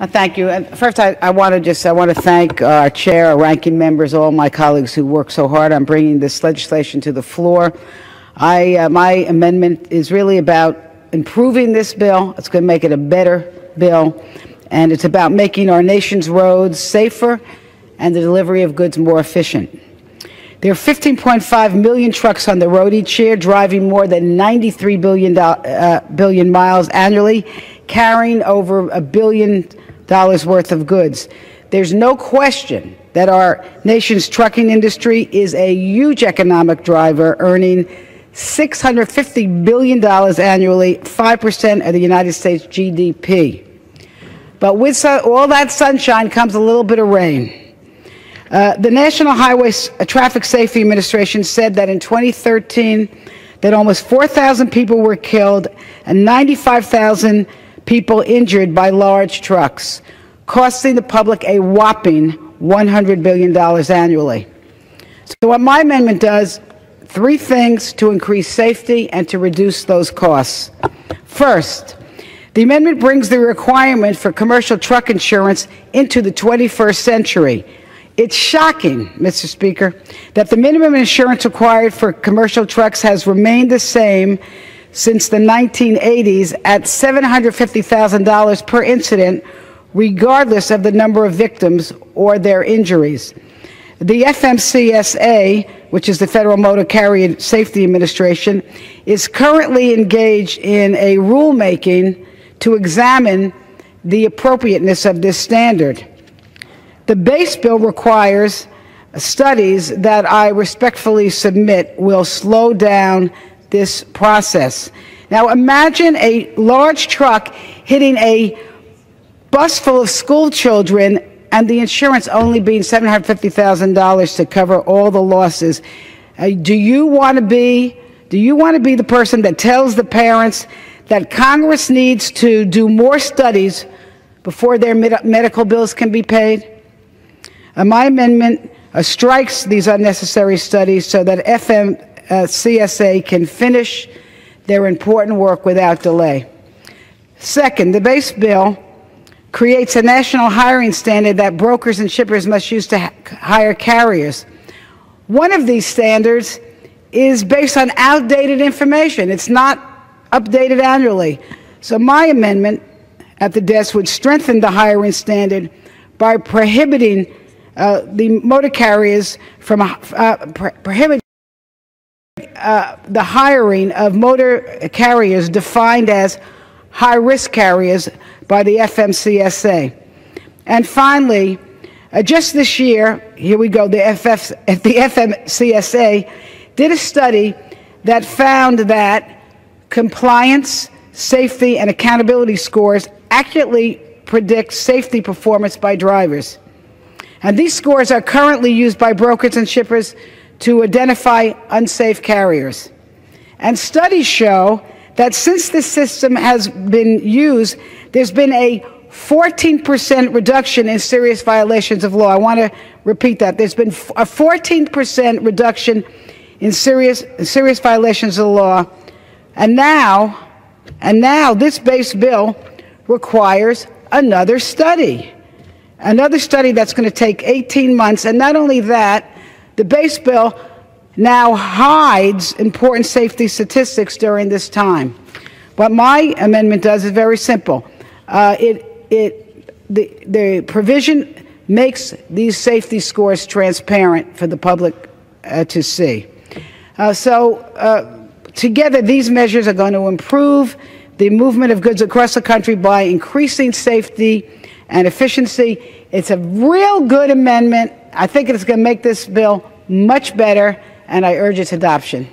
Thank you. And first, I want to thank our chair, our ranking members, all my colleagues who worked so hard on bringing this legislation to the floor. My amendment is really about improving this bill. It's going to make it a better bill, and it's about making our nation's roads safer and the delivery of goods more efficient. There are 15.5 million trucks on the road each year, driving more than 93 billion miles annually, carrying over $1 billion worth of goods. There's no question that our nation's trucking industry is a huge economic driver, earning $650 billion annually, 5% of the United States GDP. But with all that sunshine comes a little bit of rain. The National Highway Traffic Safety Administration said that in 2013 that almost 4,000 people were killed and 95,000 people injured by large trucks, costing the public a whopping $100 billion annually. So what my amendment does, three things to increase safety and to reduce those costs. First, the amendment brings the requirement for commercial truck insurance into the 21st century. It's shocking, Mr. Speaker, that the minimum insurance required for commercial trucks has remained the same since the 1980s at $750,000 per incident, regardless of the number of victims or their injuries. The FMCSA, which is the Federal Motor Carrier Safety Administration, is currently engaged in a rulemaking to examine the appropriateness of this standard. The base bill requires studies that I respectfully submit will slow down this process. Now imagine a large truck hitting a bus full of school children and the insurance only being $750,000 to cover all the losses. Do you want to be the person that tells the parents that Congress needs to do more studies before their medical bills can be paid? My amendment strikes these unnecessary studies so that FMCSA can finish their important work without delay. Second, the base bill creates a national hiring standard that brokers and shippers must use to hire carriers. One of these standards is based on outdated information. It's not updated annually. So my amendment at the desk would strengthen the hiring standard by prohibiting the motor carriers from prohibiting the hiring of motor carriers defined as high-risk carriers by the FMCSA. And finally, just this year, here we go, the FMCSA did a study that found that compliance, safety, and accountability scores accurately predict safety performance by drivers. And these scores are currently used by brokers and shippers to identify unsafe carriers. And studies show that since this system has been used, there's been a 14% reduction in serious violations of law. I want to repeat that. There's been a 14% reduction in serious violations of the law. And now this base bill requires another study. Another study that's going to take 18 months. And not only that, the base bill now hides important safety statistics during this time. What my amendment does is very simple. The provision makes these safety scores transparent for the public to see. Together, these measures are going to improve the movement of goods across the country by increasing safety and efficiency. It's a real good amendment. I think it's going to make this bill much better, and I urge its adoption.